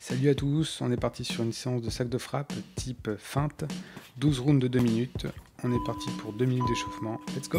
Salut à tous, on est parti sur une séance de sac de frappe type feinte, 12 rounds de 2 minutes. On est parti pour 2 minutes d'échauffement. Let's go!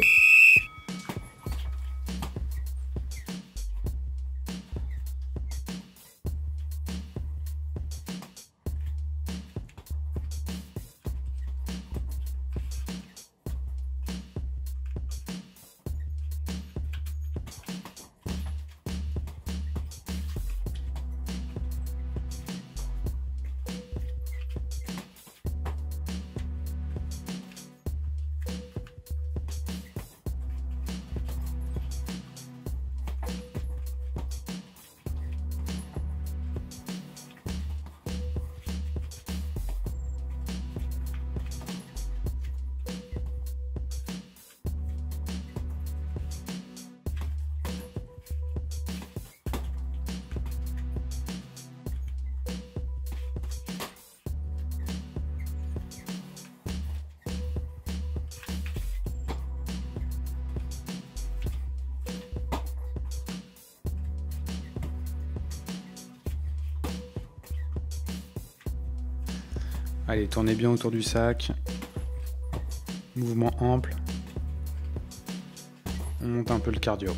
Allez, tournez bien autour du sac. Mouvement ample. On monte un peu le cardio.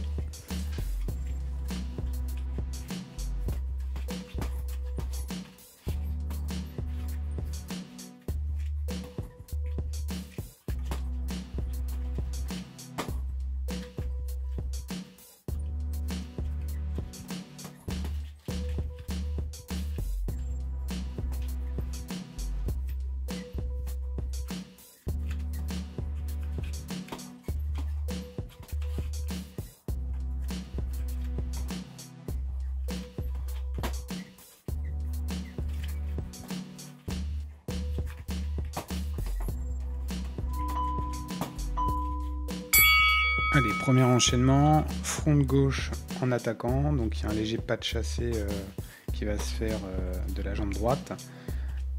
Allez, premier enchaînement, front gauche en attaquant, donc il y a un léger pas de chassé qui va se faire de la jambe droite.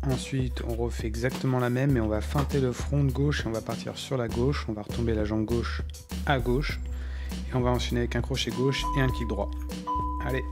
Ensuite, on refait exactement la même, mais on va feinter le front de gauche et on va partir sur la gauche. On va retomber la jambe gauche à gauche et on va enchaîner avec un crochet gauche et un kick droit. Allez!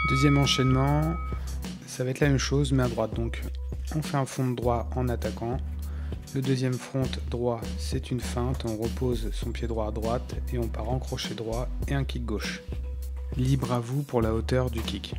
Deuxième enchaînement, ça va être la même chose mais à droite. Donc on fait un front droit en attaquant. Le deuxième front droit, c'est une feinte. On repose son pied droit à droite et on part en crochet droit et un kick gauche. Libre à vous pour la hauteur du kick.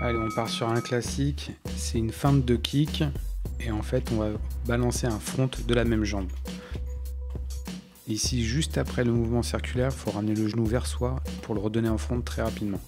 Allez, on part sur un classique, c'est une feinte de kick, et en fait on va balancer un front de la même jambe. Ici, juste après le mouvement circulaire, il faut ramener le genou vers soi pour le redonner en front très rapidement.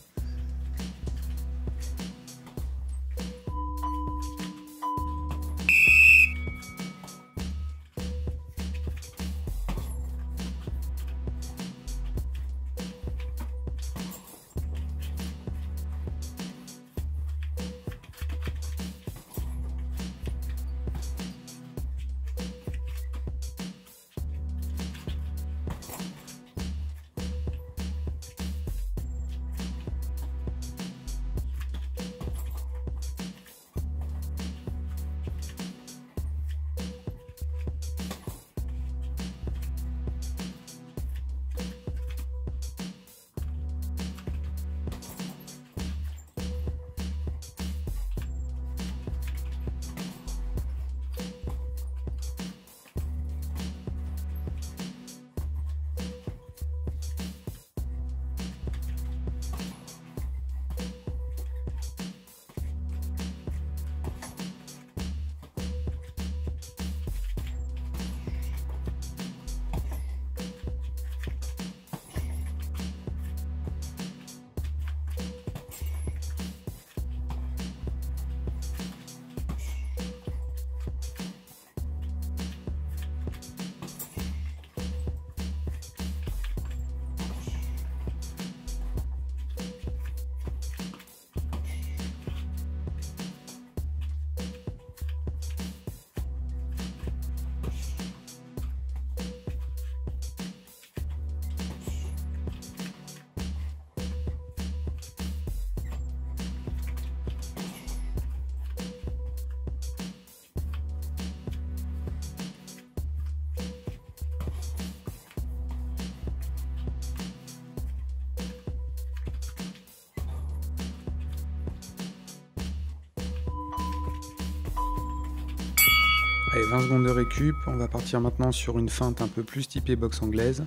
Allez, 20 secondes de récup, on va partir maintenant sur une feinte un peu plus typée boxe anglaise,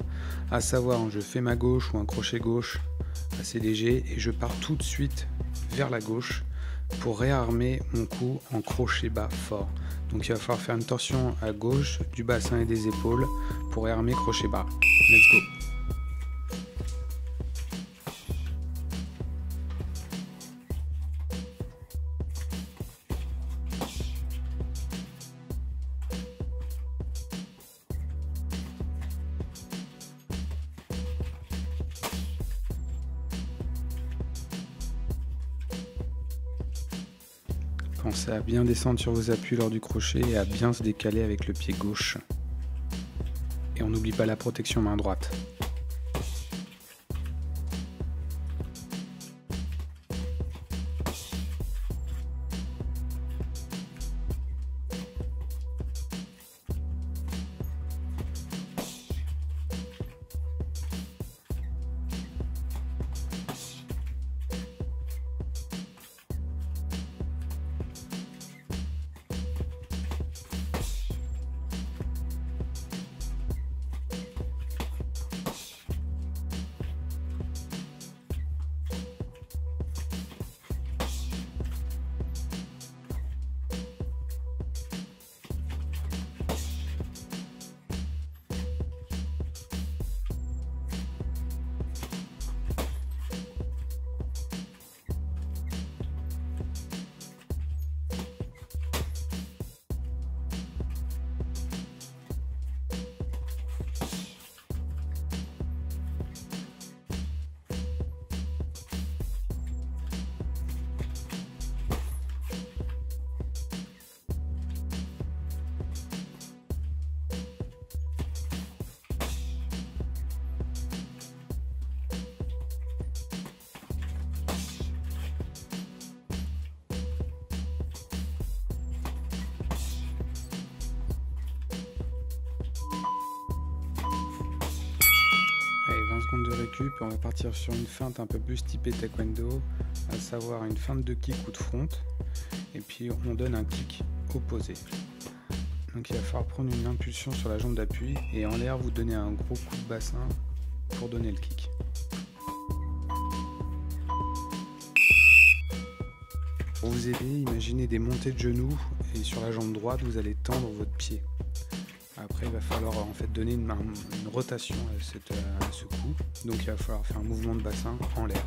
à savoir je fais ma gauche ou un crochet gauche assez léger et je pars tout de suite vers la gauche pour réarmer mon coup en crochet bas fort. Donc il va falloir faire une torsion à gauche du bassin et des épaules pour réarmer crochet bas. Let's go! Pensez à bien descendre sur vos appuis lors du crochet et à bien se décaler avec le pied gauche. Et on n'oublie pas la protection main droite. Allez, 20 secondes de récup, on va partir sur une feinte un peu plus typée taekwondo, à savoir une feinte de kick ou de front, et puis on donne un kick opposé. Donc il va falloir prendre une impulsion sur la jambe d'appui et en l'air vous donnez un gros coup de bassin pour donner le kick. Pour vous aider, imaginez des montées de genoux et sur la jambe droite, vous allez tendre votre pied. Après, il va falloir en fait donner une rotation à ce coup. Donc il va falloir faire un mouvement de bassin en l'air.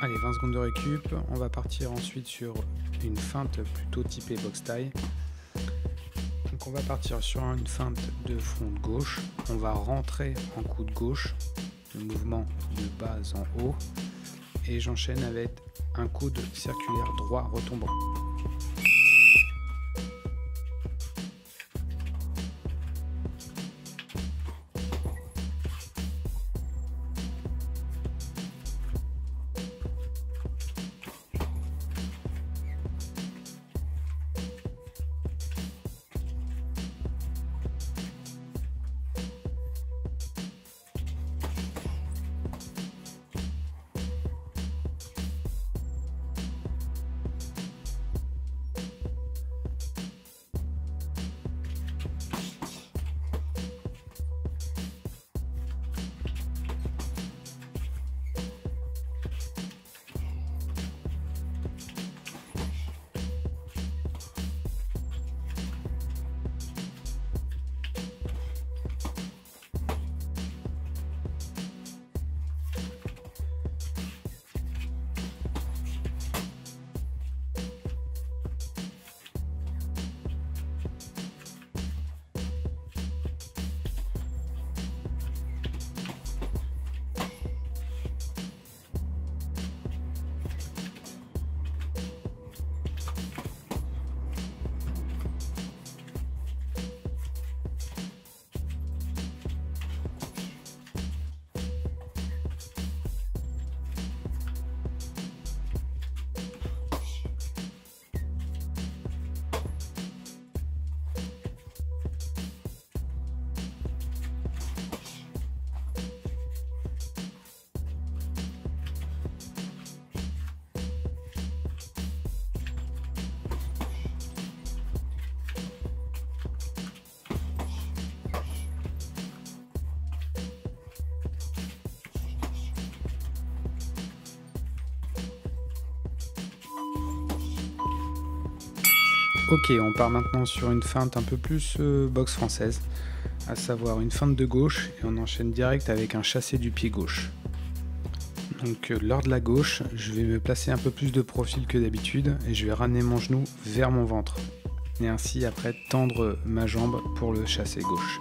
Allez, 20 secondes de récup. On va partir ensuite sur une feinte plutôt typée box taille. Donc on va partir sur une feinte de front gauche. On va rentrer en coude gauche, le mouvement de bas en haut. Et j'enchaîne avec un coude circulaire droit retombant. Ok, on part maintenant sur une feinte un peu plus boxe française, à savoir une feinte de gauche et on enchaîne direct avec un chassé du pied gauche. Donc lors de la gauche, je vais me placer un peu plus de profil que d'habitude et je vais ramener mon genou vers mon ventre. Et ainsi après tendre ma jambe pour le chassé gauche.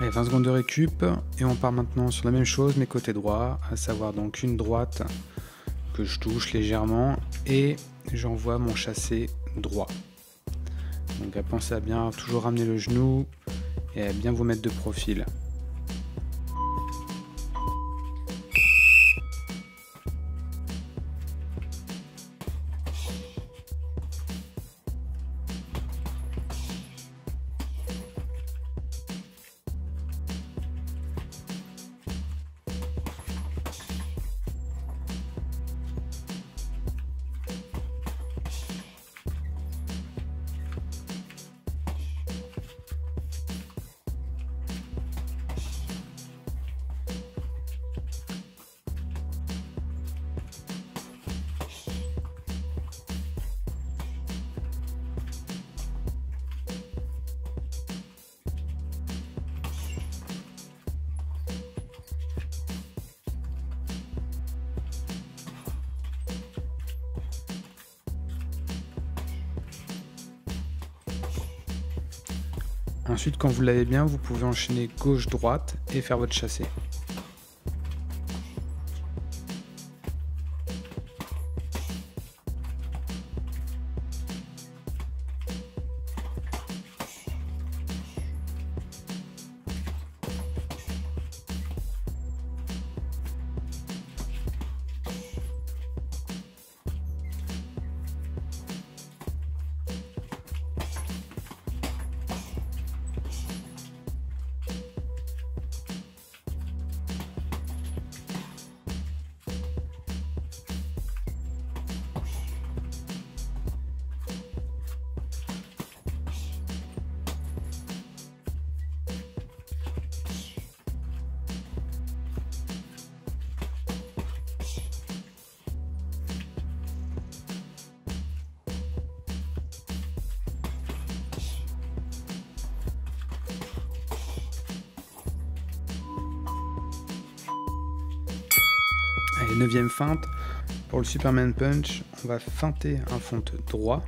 Allez, 20 secondes de récup et on part maintenant sur la même chose mais côté droit, à savoir donc une droite que je touche légèrement et j'envoie mon chassé droit. Donc pensez à bien toujours ramener le genou et à bien vous mettre de profil. Ensuite, quand vous l'avez bien, vous pouvez enchaîner gauche-droite et faire votre chassé. Allez, 9e feinte, pour le Superman Punch, on va feinter un feinte droit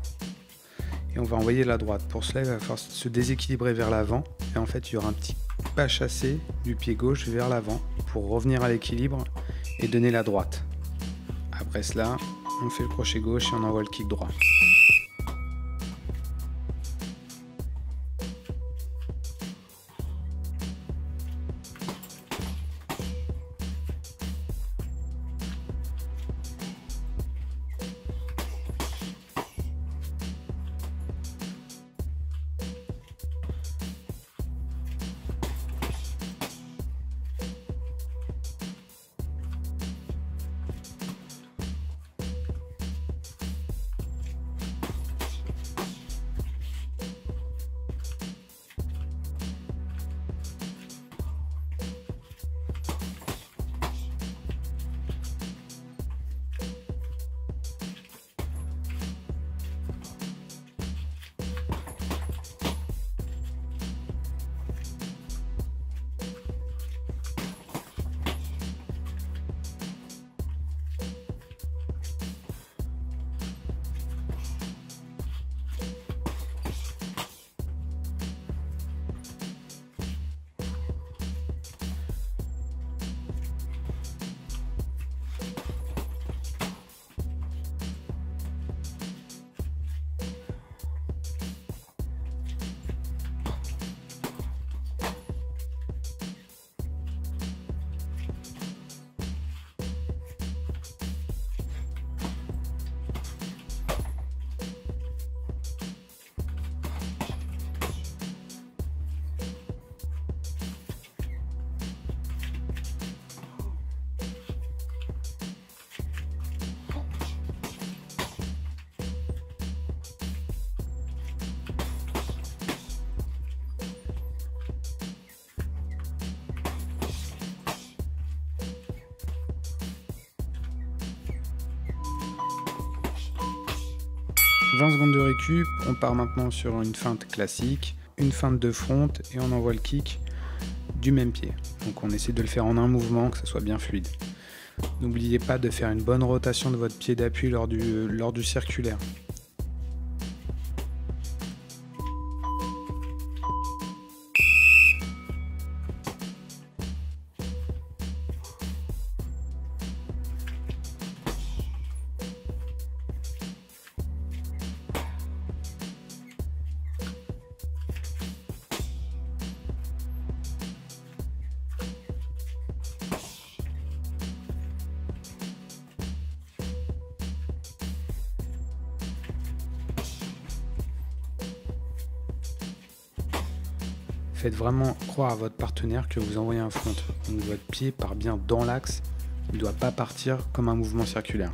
et on va envoyer la droite. Pour cela, il va falloir se déséquilibrer vers l'avant et en fait, il y aura un petit pas chassé du pied gauche vers l'avant pour revenir à l'équilibre et donner la droite. Après cela, on fait le crochet gauche et on envoie le kick droit. « 20 secondes de récup, on part maintenant sur une feinte classique, une feinte de front et on envoie le kick du même pied. Donc on essaie de le faire en un mouvement, que ça soit bien fluide. N'oubliez pas de faire une bonne rotation de votre pied d'appui lors du circulaire. Faites vraiment croire à votre partenaire que vous envoyez un front. Donc votre pied part bien dans l'axe, il ne doit pas partir comme un mouvement circulaire.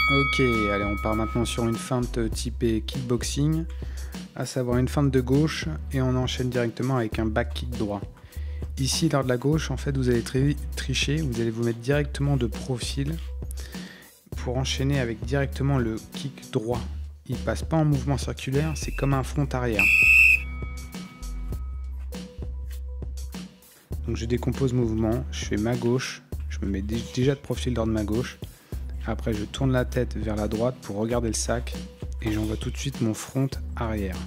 Ok, allez, on part maintenant sur une feinte typée kickboxing, à savoir une feinte de gauche, et on enchaîne directement avec un back kick droit. Ici, lors de la gauche, en fait, vous allez tricher, vous allez vous mettre directement de profil pour enchaîner avec directement le kick droit. Il passe pas en mouvement circulaire, c'est comme un front arrière. Donc je décompose mouvement, je fais ma gauche, je me mets déjà de profil lors de ma gauche. Après je tourne la tête vers la droite pour regarder le sac et j'envoie tout de suite mon front arrière.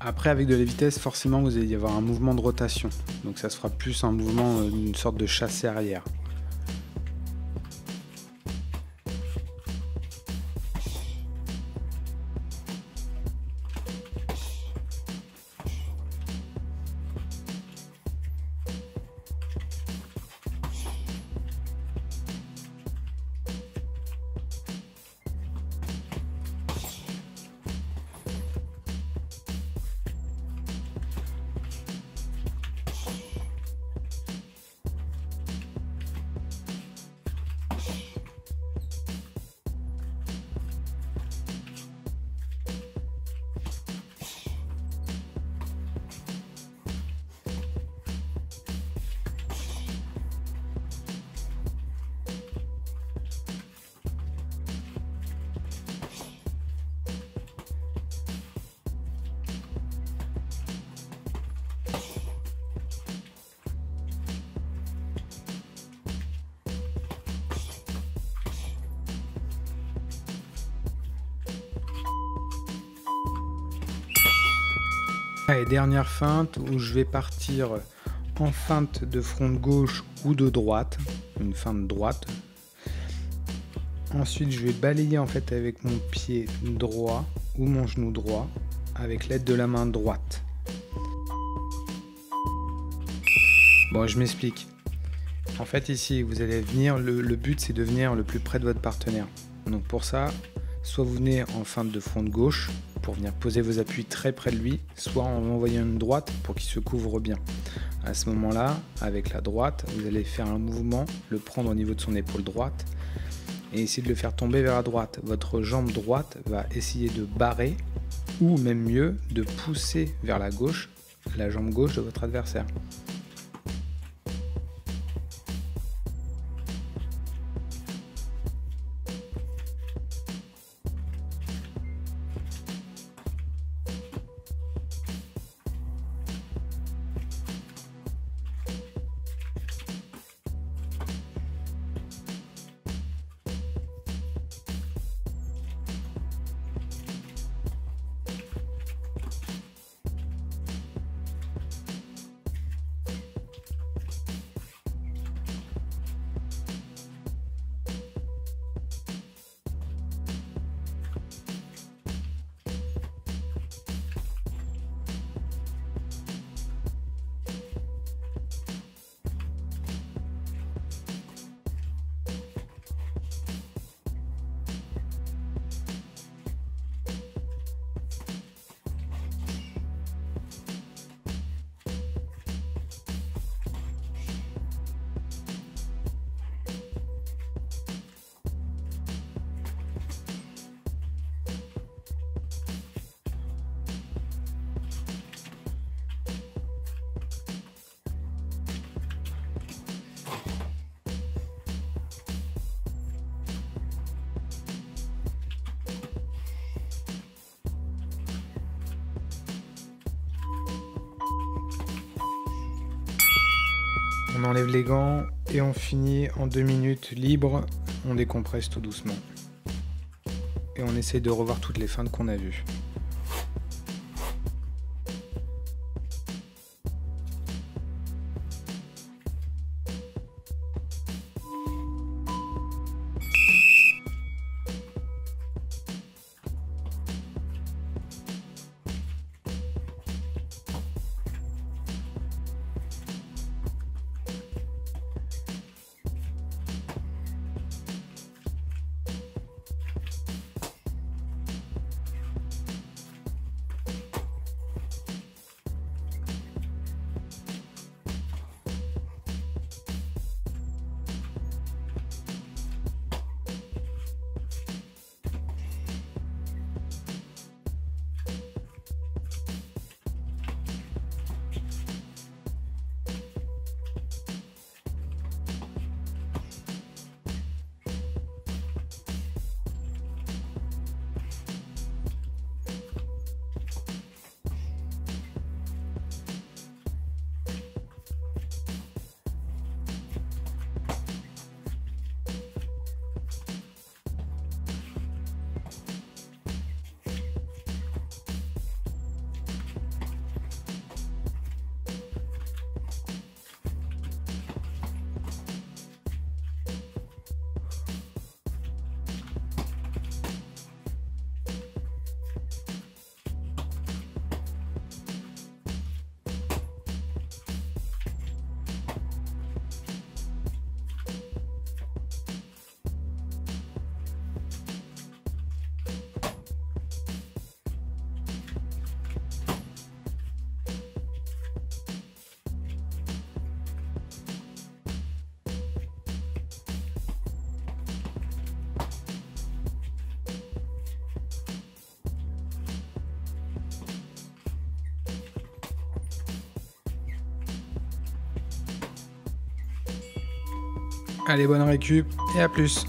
Après, avec de la vitesse, forcément, vous allez y avoir un mouvement de rotation. Donc ça se fera plus un mouvement, une sorte de chassé arrière. Et dernière feinte où je vais partir en feinte de front de gauche ou de droite, une feinte droite. Ensuite je vais balayer en fait avec mon pied droit ou mon genou droit avec l'aide de la main droite. Bon, je m'explique. En fait ici vous allez venir, le but c'est de venir le plus près de votre partenaire. Donc pour ça, soit vous venez en feinte de front de gauche pour venir poser vos appuis très près de lui, soit en envoyant une droite pour qu'il se couvre bien. À ce moment-là, avec la droite, vous allez faire un mouvement, le prendre au niveau de son épaule droite et essayer de le faire tomber vers la droite. Votre jambe droite va essayer de barrer ou même mieux de pousser vers la gauche la jambe gauche de votre adversaire. On enlève les gants et on finit en 2 minutes libre. On décompresse tout doucement. Et on essaie de revoir toutes les feintes qu'on a vues. Allez, bonne récup et à plus.